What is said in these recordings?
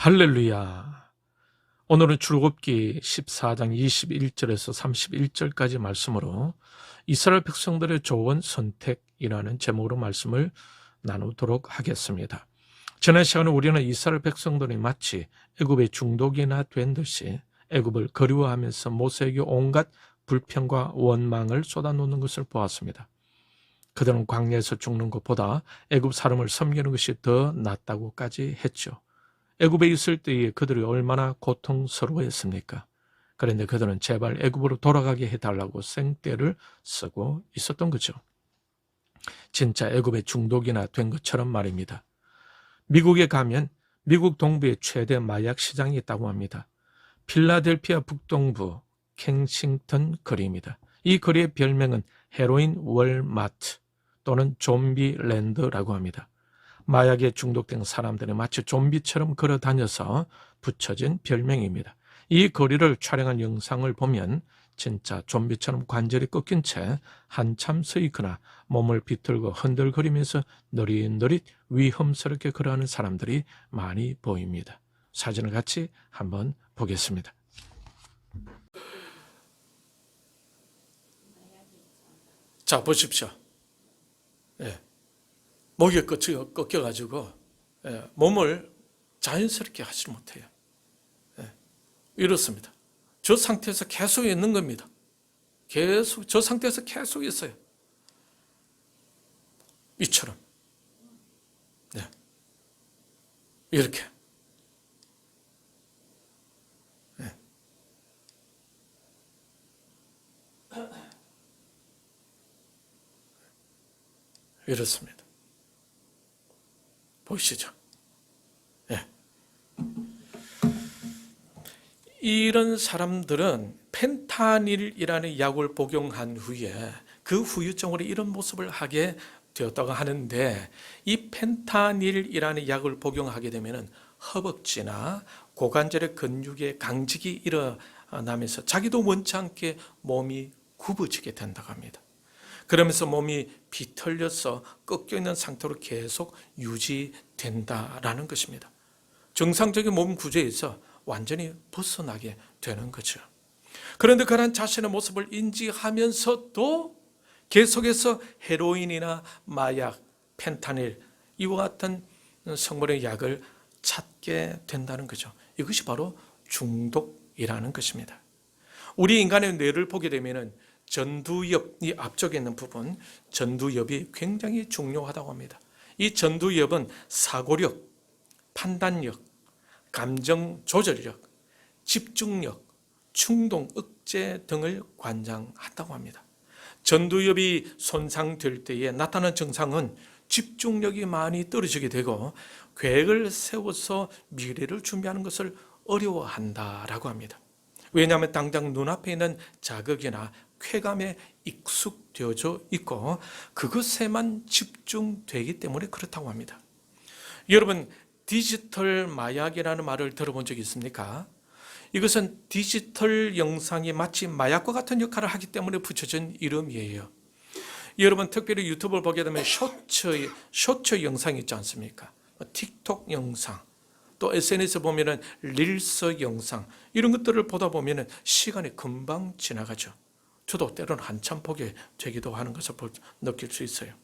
할렐루야. 오늘은 출애굽기 14장 21절에서 31절까지 말씀으로 이스라엘 백성들의 좋은 선택이라는 제목으로 말씀을 나누도록 하겠습니다. 지난 시간에 우리는 이스라엘 백성들이 마치 애굽의 중독이나 된 듯이 애굽을 그리워하면서 모세에게 온갖 불평과 원망을 쏟아놓는 것을 보았습니다. 그들은 광야에서 죽는 것보다 애굽 사람을 섬기는 것이 더 낫다고까지 했죠. 애굽에 있을 때에 그들이 얼마나 고통스러워했습니까? 그런데 그들은 제발 애굽으로 돌아가게 해달라고 생떼를 쓰고 있었던 거죠. 진짜 애굽의 중독이나 된 것처럼 말입니다. 미국에 가면 미국 동부에 최대 마약 시장이 있다고 합니다. 필라델피아 북동부 켄싱턴 거리입니다. 이 거리의 별명은 헤로인 월마트 또는 좀비랜드라고 합니다. 마약에 중독된 사람들이 마치 좀비처럼 걸어 다녀서 붙여진 별명입니다. 이 거리를 촬영한 영상을 보면 진짜 좀비처럼 관절이 꺾인 채 한참 서 있거나 몸을 비틀고 흔들거리면서 느릿느릿 위험스럽게 걸어가는 사람들이 많이 보입니다. 사진을 같이 한번 보겠습니다. 자, 보십시오. 목이 꺾여가지고 몸을 자연스럽게 하지 못해요. 이렇습니다. 저 상태에서 계속 있는 겁니다. 계속 저 상태에서 계속 있어요. 이처럼. 이렇게. 이렇습니다. 보시죠. 이런 사람들은 펜타닐이라는 약을 복용한 후에 그 후유증으로 이런 모습을 하게 되었다고 하는데, 이 펜타닐이라는 약을 복용하게 되면 허벅지나 고관절의 근육에 강직이 일어나면서 자기도 원치 않게 몸이 굽어지게 된다고 합니다. 그러면서 몸이 비틀려서 꺾여있는 상태로 계속 유지된다라는 것입니다. 정상적인 몸 구조에서 완전히 벗어나게 되는 거죠. 그런데 그런 자신의 모습을 인지하면서도 계속해서 헤로인이나 마약, 펜타닐 이와 같은 성분의 약을 찾게 된다는 거죠. 이것이 바로 중독이라는 것입니다. 우리 인간의 뇌를 보게 되면 전두엽, 이 앞쪽에 있는 부분, 전두엽이 굉장히 중요하다고 합니다. 이 전두엽은 사고력, 판단력, 감정 조절력, 집중력, 충동 억제 등을 관장한다고 합니다. 전두엽이 손상될 때에 나타나는 증상은 집중력이 많이 떨어지게 되고 계획을 세워서 미래를 준비하는 것을 어려워한다라고 합니다. 왜냐하면 당장 눈앞에 있는 자극이나 쾌감에 익숙되어져 있고 그것에만 집중되기 때문에 그렇다고 합니다. 여러분, 디지털 마약이라는 말을 들어본 적이 있습니까? 이것은 디지털 영상이 마치 마약과 같은 역할을 하기 때문에 붙여진 이름이에요. 여러분, 특별히 유튜브를 보게 되면 쇼츠 영상이 있지 않습니까? 틱톡 영상, 또 SNS 보면은 릴스 영상, 이런 것들을 보다 보면은 시간이 금방 지나가죠. 저도 때로는 한참 보게 되기도 하는 것을 느낄 수 있어요.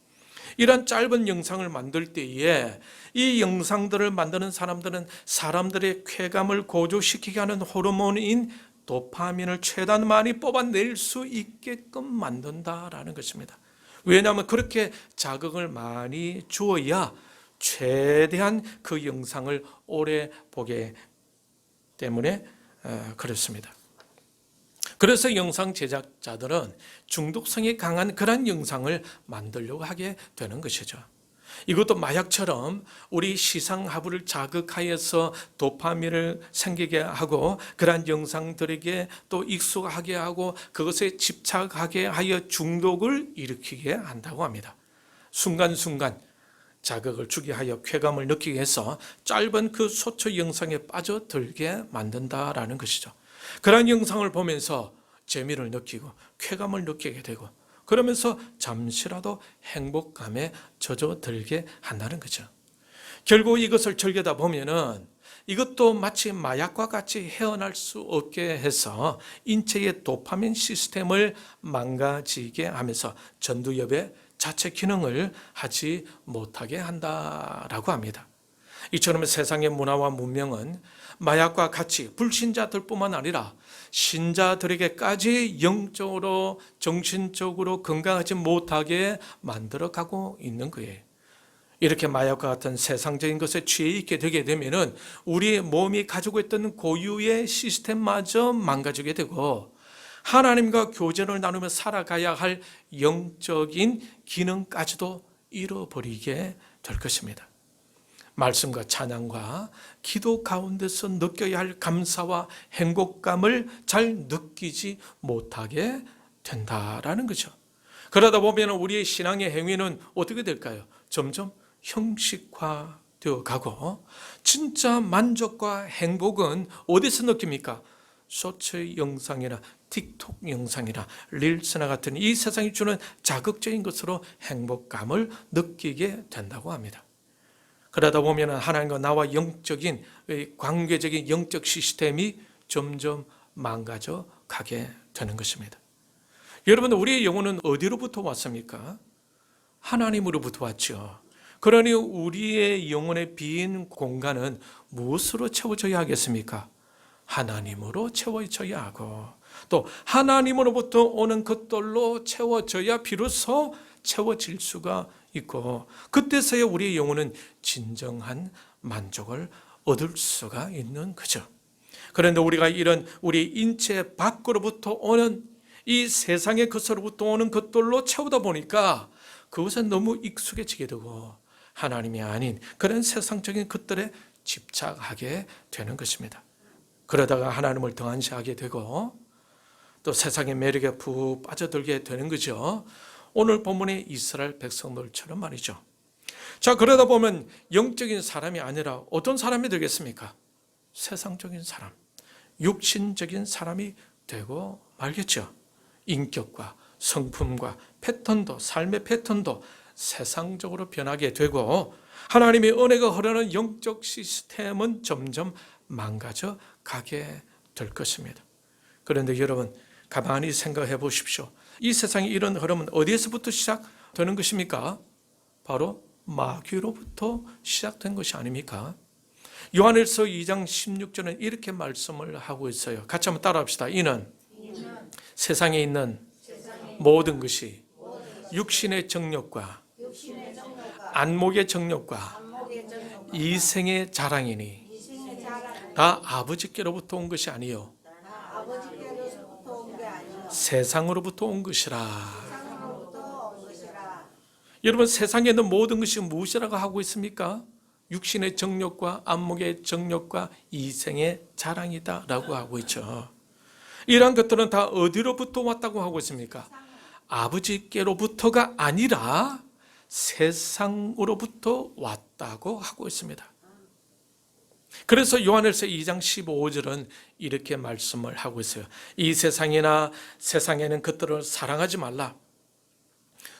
이런 짧은 영상을 만들 때에 이 영상들을 만드는 사람들은 사람들의 쾌감을 고조시키게 하는 호르몬인 도파민을 최대한 많이 뽑아낼 수 있게끔 만든다라는 것입니다. 왜냐하면 그렇게 자극을 많이 주어야 최대한 그 영상을 오래 보게 때문에 그렇습니다. 그래서 영상 제작자들은 중독성이 강한 그런 영상을 만들려고 하게 되는 것이죠. 이것도 마약처럼 우리 시상하부를 자극하여서 도파민을 생기게 하고 그러한 영상들에게 또 익숙하게 하고 그것에 집착하게 하여 중독을 일으키게 한다고 합니다. 순간순간 자극을 주게 하여 쾌감을 느끼게 해서 짧은 그 쇼츠 영상에 빠져들게 만든다라는 것이죠. 그런 영상을 보면서 재미를 느끼고 쾌감을 느끼게 되고 그러면서 잠시라도 행복감에 젖어들게 한다는 거죠. 결국 이것을 즐기다 보면은 이것도 마치 마약과 같이 헤어날 수 없게 해서 인체의 도파민 시스템을 망가지게 하면서 전두엽의 자체 기능을 하지 못하게 한다라고 합니다. 이처럼 세상의 문화와 문명은 마약과 같이 불신자들뿐만 아니라 신자들에게까지 영적으로 정신적으로 건강하지 못하게 만들어가고 있는 거예요. 이렇게 마약과 같은 세상적인 것에 취해 있게 되게 되면은 우리 몸이 가지고 있던 고유의 시스템마저 망가지게 되고 하나님과 교제를 나누며 살아가야 할 영적인 기능까지도 잃어버리게 될 것입니다. 말씀과 찬양과 기도 가운데서 느껴야 할 감사와 행복감을 잘 느끼지 못하게 된다라는 거죠. 그러다 보면 우리의 신앙의 행위는 어떻게 될까요? 점점 형식화되어 가고 진짜 만족과 행복은 어디서 느낍니까? 쇼츠 영상이나 틱톡 영상이나 릴스나 같은 이 세상이 주는 자극적인 것으로 행복감을 느끼게 된다고 합니다. 그러다 보면 하나님과 나와 영적인 관계적인 영적 시스템이 점점 망가져 가게 되는 것입니다. 여러분, 우리의 영혼은 어디로부터 왔습니까? 하나님으로부터 왔죠. 그러니 우리의 영혼의 빈 공간은 무엇으로 채워져야 하겠습니까? 하나님으로 채워져야 하고 또 하나님으로부터 오는 것들로 채워져야 비로소 채워질 수가 있고 그때서야 우리의 영혼은 진정한 만족을 얻을 수가 있는 거죠. 그런데 우리가 이런 우리 인체 밖으로부터 오는 이 세상의 것으로부터 오는 것들로 채우다 보니까 그것은 너무 익숙해지게 되고 하나님이 아닌 그런 세상적인 것들에 집착하게 되는 것입니다. 그러다가 하나님을 등한시하게 되고 또 세상의 매력에 푹 빠져들게 되는 거죠. 오늘 본문의 이스라엘 백성들처럼 말이죠. 자, 그러다 보면 영적인 사람이 아니라 어떤 사람이 되겠습니까? 세상적인 사람, 육신적인 사람이 되고 말겠죠. 인격과 성품과 패턴도, 삶의 패턴도 세상적으로 변하게 되고 하나님의 은혜가 흐르는 영적 시스템은 점점 망가져 가게 될 것입니다. 그런데 여러분, 가만히 생각해 보십시오. 이 세상의 이런 흐름은 어디에서부터 시작되는 것입니까? 바로 마귀로부터 시작된 것이 아닙니까? 요한일서 2장 16절은 이렇게 말씀을 하고 있어요. 같이 한번 따라합시다. 이는 세상에 있는 모든 것이 육신의 정욕과 안목의 정욕과 이생의 자랑이니 다 아버지께로부터 온 것이 아니요 세상으로부터 온 것이라. 여러분, 세상에 있는 모든 것이 무엇이라고 하고 있습니까? 육신의 정욕과 안목의 정욕과 이생의 자랑이다 라고 하고 있죠. 이러한 것들은 다 어디로부터 왔다고 하고 있습니까? 아버지께로부터가 아니라 세상으로부터 왔다고 하고 있습니다. 그래서 요한일서 2장 15절은 이렇게 말씀을 하고 있어요. 이 세상이나 세상에는 것들을 사랑하지 말라.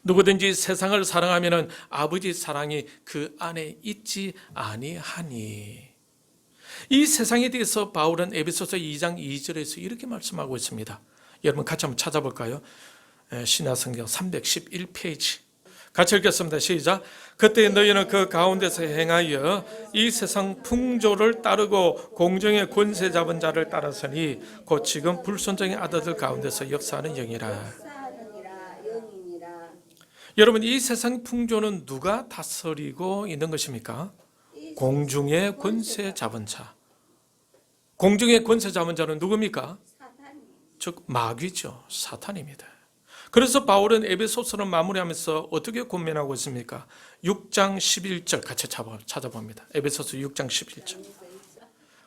누구든지 세상을 사랑하면 아버지 사랑이 그 안에 있지 아니하니. 이 세상에 대해서 바울은 에베소서 2장 2절에서 이렇게 말씀하고 있습니다. 여러분 같이 한번 찾아볼까요? 신약성경 311페이지. 같이 읽겠습니다. 시작. 그때 너희는 그 가운데서 행하여 이 세상 풍조를 따르고 공정의 권세 잡은 자를 따라서니 곧 지금 불순종의 아들들 가운데서 역사하는 영이라. 여러분, 이 세상 풍조는 누가 다스리고 있는 것입니까? 공중의 권세 잡은 자. 공중의 권세 잡은 자는 누굽니까? 즉 마귀죠. 사탄입니다. 그래서 바울은 에베소서를 마무리하면서 어떻게 권면하고 있습니까? 6장 11절 같이 찾아봅니다. 에베소서 6장 11절.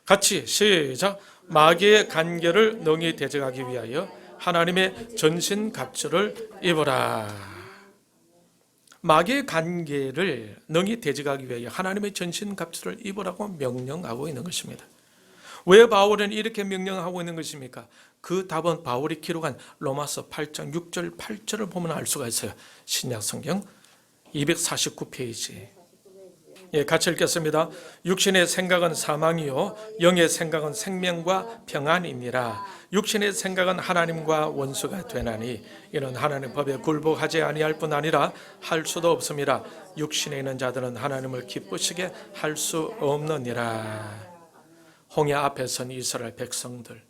같이 시작. 마귀의 간계를 능히 대적하기 위하여 하나님의 전신갑주를 입어라. 마귀의 간계를 능히 대적하기 위하여 하나님의 전신갑주를 입으라고 명령하고 있는 것입니다. 왜 바울은 이렇게 명령하고 있는 것입니까? 그 답은 바울이 기록한 로마서 8장 6절 8절을 보면 알 수가 있어요. 신약 성경 249페이지. 예, 같이 읽겠습니다. 육신의 생각은 사망이요 영의 생각은 생명과 평안이니라. 육신의 생각은 하나님과 원수가 되나니 이는 하나님 법에 굴복하지 아니할 뿐 아니라 할 수도 없음이라. 육신에 있는 자들은 하나님을 기쁘시게 할 수 없느니라. 홍해 앞에 선 이스라엘 백성들,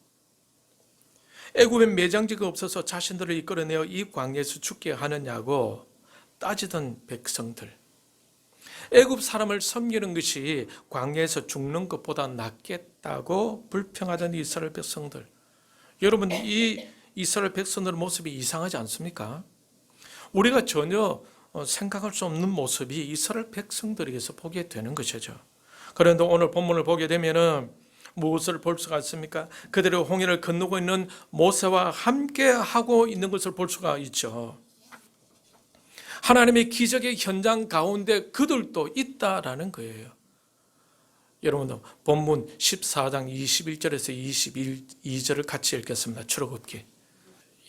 애굽에 매장지가 없어서 자신들을 이끌어내어 이 광야에서 죽게 하느냐고 따지던 백성들, 애굽 사람을 섬기는 것이 광야에서 죽는 것보다 낫겠다고 불평하던 이스라엘 백성들, 여러분, 이 이스라엘 백성들의 모습이 이상하지 않습니까? 우리가 전혀 생각할 수 없는 모습이 이스라엘 백성들에게서 보게 되는 것이죠. 그런데 오늘 본문을 보게 되면은 무엇을 볼 수가 있습니까? 그들의 홍해를 건너고 있는 모세와 함께 하고 있는 것을 볼 수가 있죠. 하나님의 기적의 현장 가운데 그들도 있다라는 거예요. 여러분도 본문 14장 21절에서 22절을 같이 읽겠습니다. 출애굽기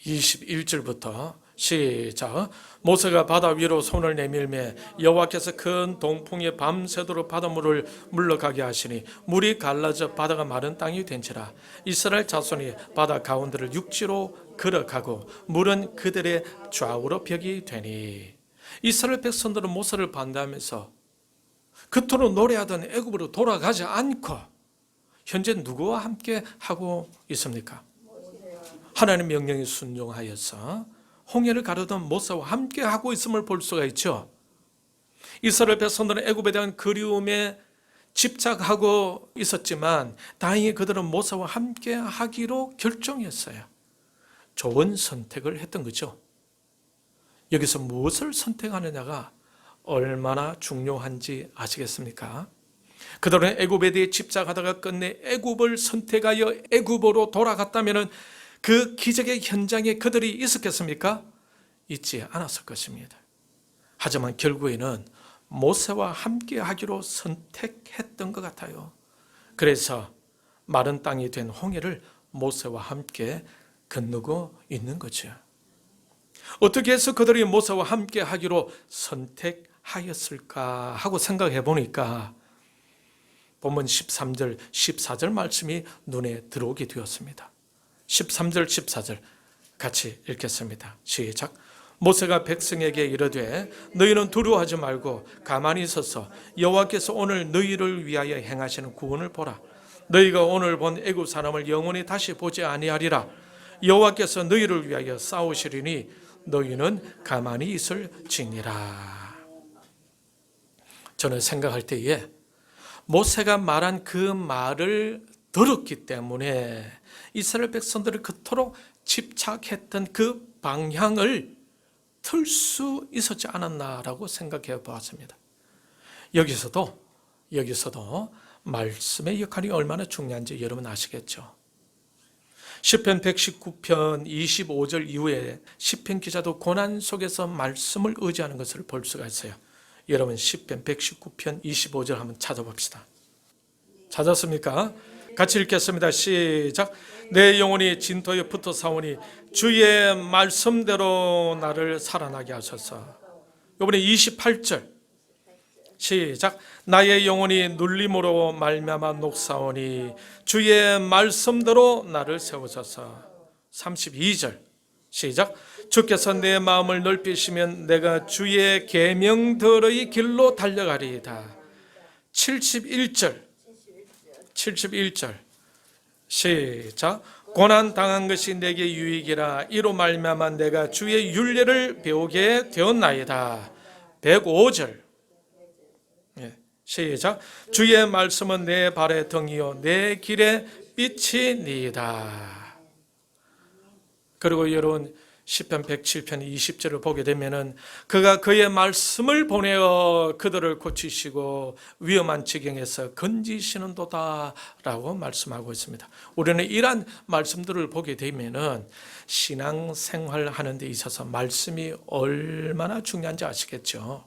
21절부터 시작. 모세가 바다 위로 손을 내밀매 여호와께서 큰 동풍에 밤새도록 바닷물을 물러가게 하시니 물이 갈라져 바다가 마른 땅이 된지라. 이스라엘 자손이 바다 가운데를 육지로 걸어가고 물은 그들의 좌우로 벽이 되니. 이스라엘 백성들은 모세를 반대하면서 그토록 노래하던 애굽으로 돌아가지 않고 현재 누구와 함께 하고 있습니까? 하나님 명령에 순종하여서 홍해를 가르던 모세와 함께 하고 있음을 볼 수가 있죠. 이스라엘 백성들은 애굽에 대한 그리움에 집착하고 있었지만 다행히 그들은 모세와 함께 하기로 결정했어요. 좋은 선택을 했던 거죠. 여기서 무엇을 선택하느냐가 얼마나 중요한지 아시겠습니까? 그들은 애굽에 대해 집착하다가 끝내 애굽을 선택하여 애굽으로 돌아갔다면 그 기적의 현장에 그들이 있었겠습니까? 있지 않았을 것입니다. 하지만 결국에는 모세와 함께 하기로 선택했던 것 같아요. 그래서 마른 땅이 된 홍해를 모세와 함께 건너고 있는 거죠. 어떻게 해서 그들이 모세와 함께 하기로 선택하였을까 하고 생각해 보니까 본문 13절, 14절 말씀이 눈에 들어오게 되었습니다. 13절, 14절 같이 읽겠습니다. 시작. 모세가 백성에게 이르되 너희는 두려워하지 말고 가만히 있어서 여호와께서 오늘 너희를 위하여 행하시는 구원을 보라. 너희가 오늘 본 애굽 사람을 영원히 다시 보지 아니하리라. 여호와께서 너희를 위하여 싸우시리니 너희는 가만히 있을지니라. 저는 생각할 때에 모세가 말한 그 말을 들었기 때문에 이스라엘 백성들이 그토록 집착했던 그 방향을 틀 수 있었지 않았나라고 생각해 보았습니다. 여기서도 말씀의 역할이 얼마나 중요한지 여러분 아시겠죠? 시편 119편 25절 이후에 시편 기자도 고난 속에서 말씀을 의지하는 것을 볼 수가 있어요. 여러분 시편 119편 25절 한번 찾아봅시다. 찾았습니까? 같이 읽겠습니다. 시작. 내 영혼이 진토에 붙어 사오니 주의 말씀대로 나를 살아나게 하소서. 이번에 28절 시작. 나의 영혼이 눌림으로 말미암아 녹사오니 주의 말씀대로 나를 세우소서. 32절 시작. 주께서 내 마음을 넓히시면 내가 주의 계명들의 길로 달려가리이다. 71절 시작. 고난 당한 것이 내게 유익이라 이로 말미암아 내가 주의 율례를 배우게 되었나이다. 105절 시작. 주의 말씀은 내 발의 등이요 내 길의 빛이니이다. 그리고 여러분 시편 107편 20절을 보게 되면은 그가 그의 말씀을 보내어 그들을 고치시고 위험한 지경에서 건지시는도다라고 말씀하고 있습니다. 우리는 이러한 말씀들을 보게 되면은 신앙생활 하는 데 있어서 말씀이 얼마나 중요한지 아시겠죠?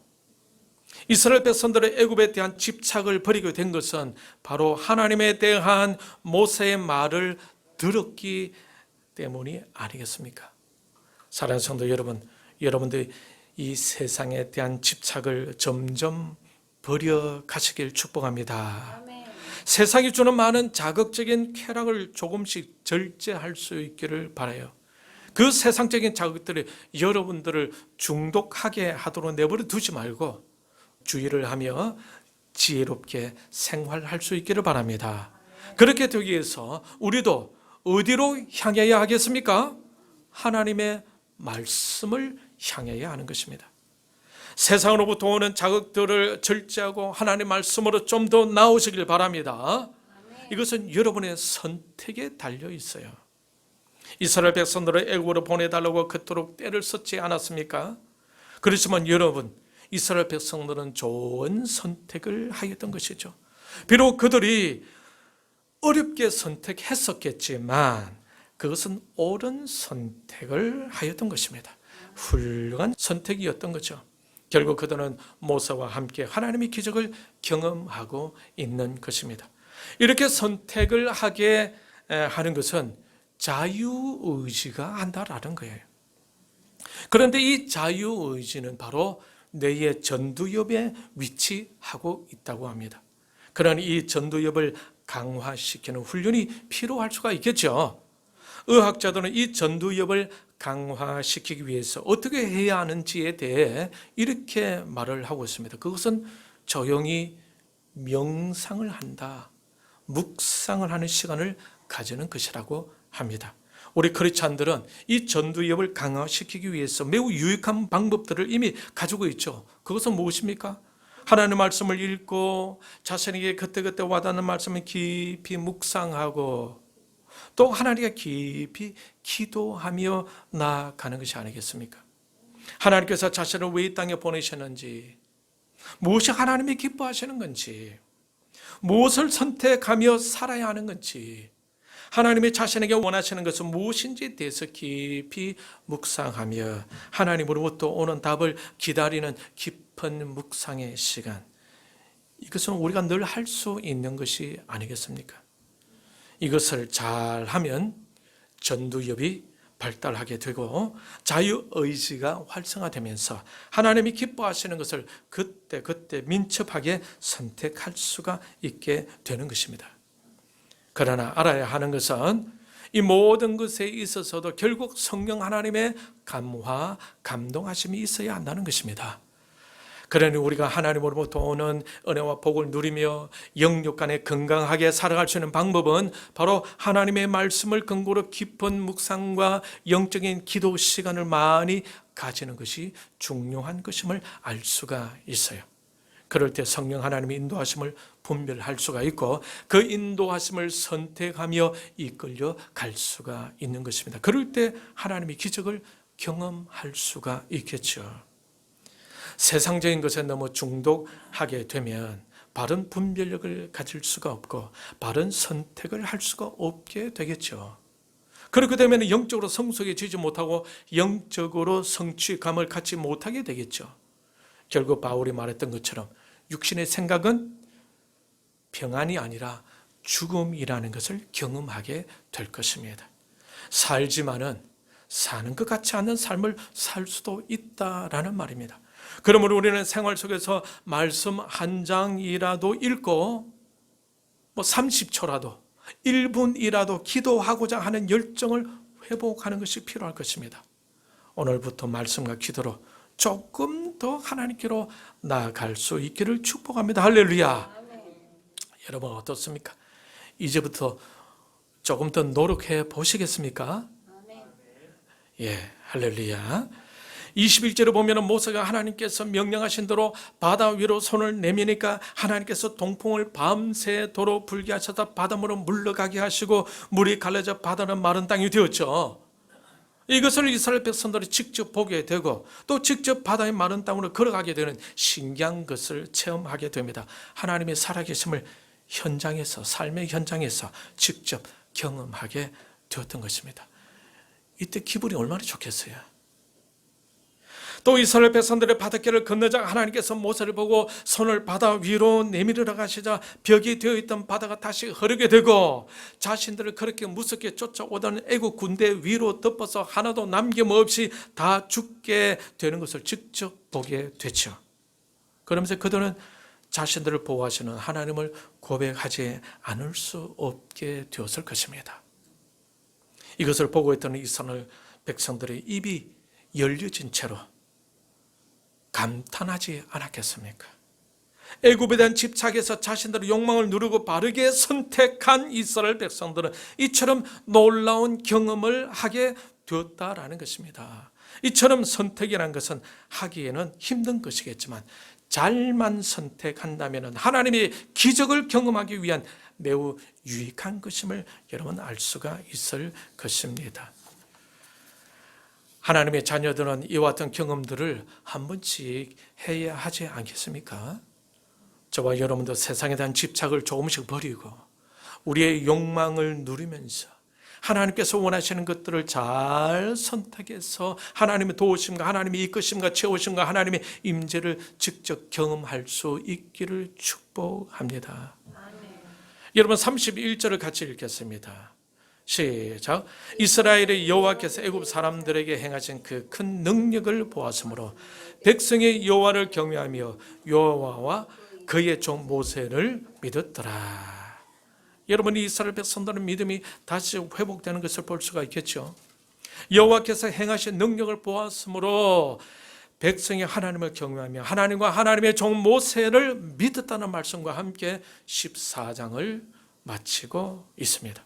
이스라엘 백성들의 애굽에 대한 집착을 버리게 된 것은 바로 하나님에 대한 모세의 말을 들었기 때문이 아니겠습니까? 사랑하는 성도 여러분, 여러분들이 이 세상에 대한 집착을 점점 버려 가시길 축복합니다. 세상이 주는 많은 자극적인 쾌락을 조금씩 절제할 수 있기를 바라요. 그 세상적인 자극들이 여러분들을 중독하게 하도록 내버려 두지 말고 주의를 하며 지혜롭게 생활할 수 있기를 바랍니다. 그렇게 되기 위해서 우리도 어디로 향해야 하겠습니까? 하나님의 말씀을 향해야 하는 것입니다. 세상으로부터 오는 자극들을 절제하고 하나님의 말씀으로 좀 더 나오시길 바랍니다. 이것은 여러분의 선택에 달려 있어요. 이스라엘 백성들을 애굽으로 보내달라고 그토록 때를 썼지 않았습니까? 그렇지만 여러분, 이스라엘 백성들은 좋은 선택을 하였던 것이죠. 비록 그들이 어렵게 선택했었겠지만 그것은 옳은 선택을 하였던 것입니다. 훌륭한 선택이었던 거죠. 결국 그들은 모세와 함께 하나님의 기적을 경험하고 있는 것입니다. 이렇게 선택을 하게 하는 것은 자유의지가 한다라는 거예요. 그런데 이 자유의지는 바로 뇌의 전두엽에 위치하고 있다고 합니다. 그러니 이 전두엽을 강화시키는 훈련이 필요할 수가 있겠죠. 의학자들은 이 전두엽을 강화시키기 위해서 어떻게 해야 하는지에 대해 이렇게 말을 하고 있습니다. 그것은 조용히 명상을 한다, 묵상을 하는 시간을 가지는 것이라고 합니다. 우리 크리스찬들은 이 전두엽을 강화시키기 위해서 매우 유익한 방법들을 이미 가지고 있죠. 그것은 무엇입니까? 하나님의 말씀을 읽고 자신에게 그때그때 와닿는 말씀을 깊이 묵상하고 또 하나님께 깊이 기도하며 나아가는 것이 아니겠습니까? 하나님께서 자신을 왜 이 땅에 보내셨는지, 무엇이 하나님이 기뻐하시는 건지, 무엇을 선택하며 살아야 하는 건지, 하나님이 자신에게 원하시는 것은 무엇인지에 대해서 깊이 묵상하며 하나님으로부터 오는 답을 기다리는 깊은 묵상의 시간, 이것은 우리가 늘 할 수 있는 것이 아니겠습니까? 이것을 잘하면 전두엽이 발달하게 되고 자유의지가 활성화되면서 하나님이 기뻐하시는 것을 그때 민첩하게 선택할 수가 있게 되는 것입니다. 그러나 알아야 하는 것은 이 모든 것에 있어서도 결국 성령 하나님의 감화, 감동하심이 있어야 한다는 것입니다. 그러니 우리가 하나님으로부터 오는 은혜와 복을 누리며 영육 간에 건강하게 살아갈 수 있는 방법은 바로 하나님의 말씀을 근거로 깊은 묵상과 영적인 기도 시간을 많이 가지는 것이 중요한 것임을 알 수가 있어요. 그럴 때 성령 하나님의 인도하심을 분별할 수가 있고 그 인도하심을 선택하며 이끌려 갈 수가 있는 것입니다. 그럴 때 하나님의 기적을 경험할 수가 있겠죠. 세상적인 것에 너무 중독하게 되면 바른 분별력을 가질 수가 없고 바른 선택을 할 수가 없게 되겠죠. 그렇게 되면 영적으로 성숙해지지 못하고 영적으로 성취감을 갖지 못하게 되겠죠. 결국 바울이 말했던 것처럼 육신의 생각은 평안이 아니라 죽음이라는 것을 경험하게 될 것입니다. 살지만은 사는 것 같지 않은 삶을 살 수도 있다라는 말입니다. 그러므로 우리는 생활 속에서 말씀 한 장이라도 읽고 30초라도 1분이라도 기도하고자 하는 열정을 회복하는 것이 필요할 것입니다. 오늘부터 말씀과 기도로 조금 더 하나님께로 나아갈 수 있기를 축복합니다. 할렐루야. 여러분 어떻습니까? 이제부터 조금 더 노력해 보시겠습니까? 예, 할렐루야. 21절에 보면 모세가 하나님께서 명령하신 대로 바다 위로 손을 내미니까 하나님께서 동풍을 밤새도록 불게 하셔서 바닷물은 물러가게 하시고 물이 갈라져 바다는 마른 땅이 되었죠. 이것을 이스라엘 백성들이 직접 보게 되고 또 직접 바다의 마른 땅으로 걸어가게 되는 신기한 것을 체험하게 됩니다. 하나님의 살아계심을 현장에서, 삶의 현장에서 직접 경험하게 되었던 것입니다. 이때 기분이 얼마나 좋겠어요. 또 이스라엘 백성들의 바닷길을 건너자 하나님께서 모세를 보고 손을 바다 위로 내밀으라 하시자 벽이 되어 있던 바다가 다시 흐르게 되고 자신들을 그렇게 무섭게 쫓아오던 애국 군대 위로 덮어서 하나도 남김없이 다 죽게 되는 것을 직접 보게 됐죠. 그러면서 그들은 자신들을 보호하시는 하나님을 고백하지 않을 수 없게 되었을 것입니다. 이것을 보고 있던 이스라엘 백성들의 입이 열려진 채로 감탄하지 않았겠습니까? 애굽에 대한 집착에서 자신들의 욕망을 누르고 바르게 선택한 이스라엘 백성들은 이처럼 놀라운 경험을 하게 되었다라는 것입니다. 이처럼 선택이라는 것은 하기에는 힘든 것이겠지만 잘만 선택한다면 하나님의 기적을 경험하기 위한 매우 유익한 것임을 여러분 알 수가 있을 것입니다. 하나님의 자녀들은 이와 같은 경험들을 한 번씩 해야 하지 않겠습니까? 저와 여러분도 세상에 대한 집착을 조금씩 버리고 우리의 욕망을 누리면서 하나님께서 원하시는 것들을 잘 선택해서 하나님의 도우심과 하나님의 이끄심과 채우심과 하나님의 임재를 직접 경험할 수 있기를 축복합니다. 여러분 31절을 같이 읽겠습니다. 시작. 이스라엘의 여호와께서 애굽 사람들에게 행하신 그 큰 능력을 보았으므로 백성의 여호와를 경외하며 여호와와 그의 종 모세를 믿었더라. 여러분, 이스라엘 백성들은 믿음이 다시 회복되는 것을 볼 수가 있겠죠. 여호와께서 행하신 능력을 보았으므로 백성이 하나님을 경외하며 하나님과 하나님의 종 모세를 믿었다는 말씀과 함께 14장을 마치고 있습니다.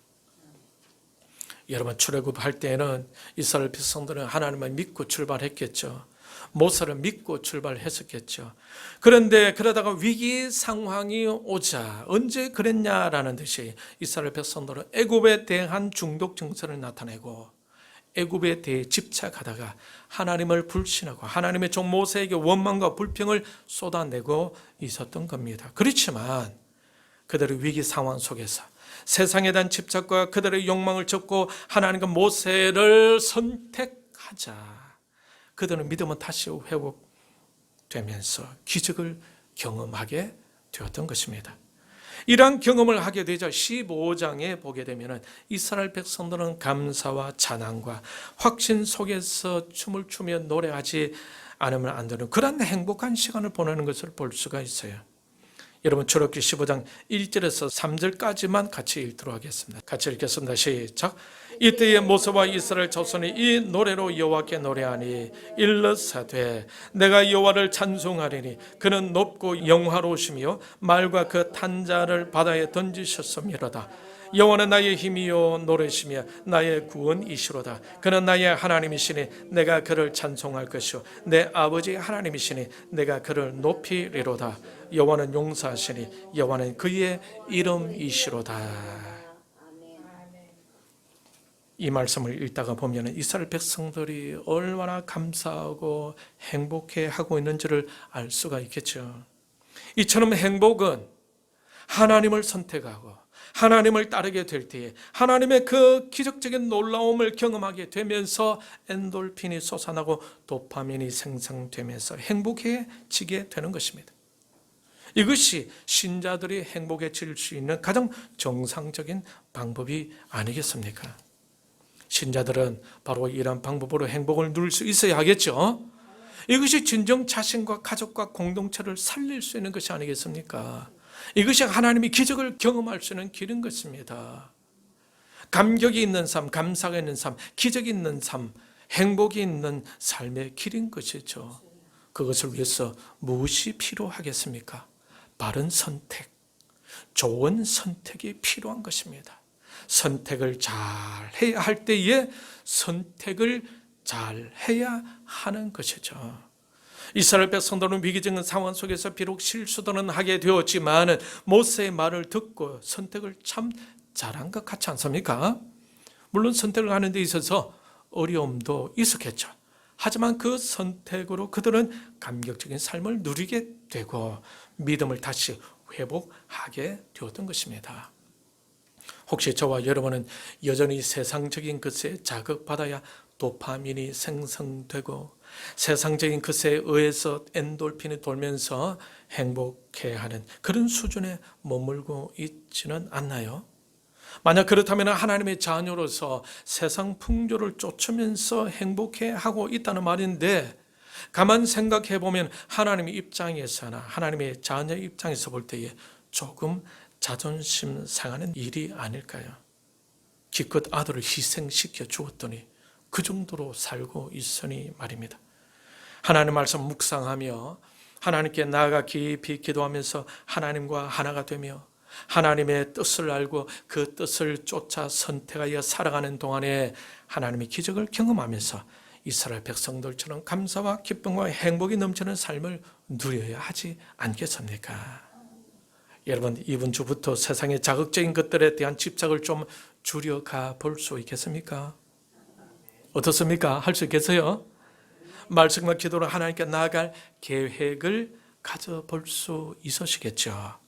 여러분, 출애굽할 때에는 이스라엘 백성들은 하나님을 믿고 출발했겠죠. 모세를 믿고 출발했었겠죠. 그런데 그러다가 위기 상황이 오자 언제 그랬냐라는 듯이 이스라엘 백성들은 애굽에 대한 중독 증세를 나타내고 애굽에 대해 집착하다가 하나님을 불신하고 하나님의 종 모세에게 원망과 불평을 쏟아내고 있었던 겁니다. 그렇지만 그들의 위기 상황 속에서 세상에 대한 집착과 그들의 욕망을 접고 하나님과 모세를 선택하자 그들은 믿음은 다시 회복되면서 기적을 경험하게 되었던 것입니다. 이러한 경험을 하게 되자 15장에 보게 되면 이스라엘 백성들은 감사와 찬양과 확신 속에서 춤을 추며 노래하지 않으면 안 되는 그런 행복한 시간을 보내는 것을 볼 수가 있어요. 여러분, 출애굽기 15장 1절에서 3절까지만 같이 읽도록 하겠습니다. 같이 읽겠습니다. 시작. 이때에 모세와 이스라엘 자손이 이 노래로 여호와께 노래하니 일러사되 내가 여호와를 찬송하리니 그는 높고 영화로우시며 말과 그 탄자를 바다에 던지셨음이로다. 여호와는 나의 힘이요 노래시며 나의 구원이시로다. 그는 나의 하나님이시니 내가 그를 찬송할 것이요 내 아버지 하나님이시니 내가 그를 높이리로다. 여호와는 용사하시니 여호와는 그의 이름이시로다. 이 말씀을 읽다가 보면 이스라엘 백성들이 얼마나 감사하고 행복해하고 있는지를 알 수가 있겠죠. 이처럼 행복은 하나님을 선택하고 하나님을 따르게 될 때에 하나님의 그 기적적인 놀라움을 경험하게 되면서 엔돌핀이 솟아나고 도파민이 생성되면서 행복해지게 되는 것입니다. 이것이 신자들이 행복해질 수 있는 가장 정상적인 방법이 아니겠습니까? 신자들은 바로 이러한 방법으로 행복을 누릴 수 있어야 하겠죠. 이것이 진정 자신과 가족과 공동체를 살릴 수 있는 것이 아니겠습니까? 이것이 하나님이 기적을 경험할 수 있는 길인 것입니다. 감격이 있는 삶, 감사가 있는 삶, 기적이 있는 삶, 행복이 있는 삶의 길인 것이죠. 그것을 위해서 무엇이 필요하겠습니까? 바른 선택, 좋은 선택이 필요한 것입니다. 선택을 잘 해야 할 때에 선택을 잘 해야 하는 것이죠. 이스라엘 백성들은 위기적인 상황 속에서 비록 실수도는 하게 되었지만 모세의 말을 듣고 선택을 참 잘한 것 같지 않습니까? 물론 선택을 하는 데 있어서 어려움도 있었겠죠. 하지만 그 선택으로 그들은 감격적인 삶을 누리게 되고 믿음을 다시 회복하게 되었던 것입니다. 혹시 저와 여러분은 여전히 세상적인 것에 자극받아야 도파민이 생성되고 세상적인 것에 의해서 엔돌핀이 돌면서 행복해하는 그런 수준에 머물고 있지는 않나요? 만약 그렇다면 하나님의 자녀로서 세상 풍조를 쫓으면서 행복해하고 있다는 말인데 가만 생각해 보면 하나님의 입장에서나 하나님의 자녀 입장에서 볼 때에 조금 자존심 상하는 일이 아닐까요? 기껏 아들을 희생시켜 주었더니 그 정도로 살고 있으니 말입니다. 하나님 말씀 묵상하며 하나님께 나아가 깊이 기도하면서 하나님과 하나가 되며 하나님의 뜻을 알고 그 뜻을 쫓아 선택하여 살아가는 동안에 하나님의 기적을 경험하면서 이스라엘 백성들처럼 감사와 기쁨과 행복이 넘치는 삶을 누려야 하지 않겠습니까? 여러분, 이번 주부터 세상의 자극적인 것들에 대한 집착을 좀 줄여가 볼 수 있겠습니까? 어떻습니까? 할 수 있겠어요? 말씀과 기도로 하나님께 나아갈 계획을 가져볼 수 있으시겠죠.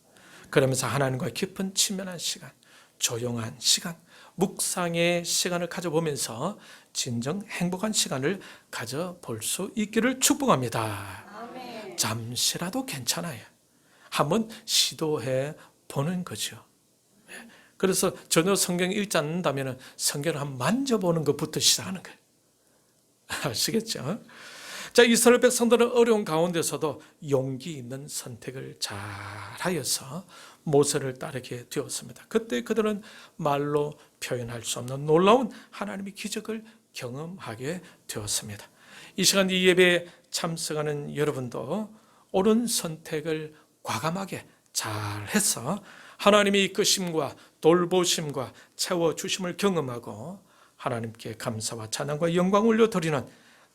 그러면서 하나님과 깊은 친밀한 시간, 조용한 시간, 묵상의 시간을 가져보면서 진정 행복한 시간을 가져볼 수 있기를 축복합니다. 아멘. 잠시라도 괜찮아요. 한번 시도해 보는 거죠. 그래서 전혀 성경 읽지 않는다면 성경을 한번 만져보는 것부터 시작하는 거예요. 아시겠죠? 자, 이스라엘 백성들은 어려운 가운데서도 용기 있는 선택을 잘 하여서 모세를 따르게 되었습니다. 그때 그들은 말로 표현할 수 없는 놀라운 하나님의 기적을 경험하게 되었습니다. 이 시간 이 예배에 참석하는 여러분도 옳은 선택을 과감하게 잘해서 하나님의 이끄심과 돌보심과 채워주심을 경험하고 하나님께 감사와 찬양과 영광을 올려드리는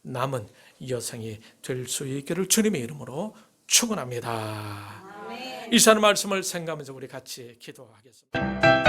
남은 여성이 될 수 있기를 주님의 이름으로 축원합니다. 아멘. 이 시간 말씀을 생각하면서 우리 같이 기도하겠습니다.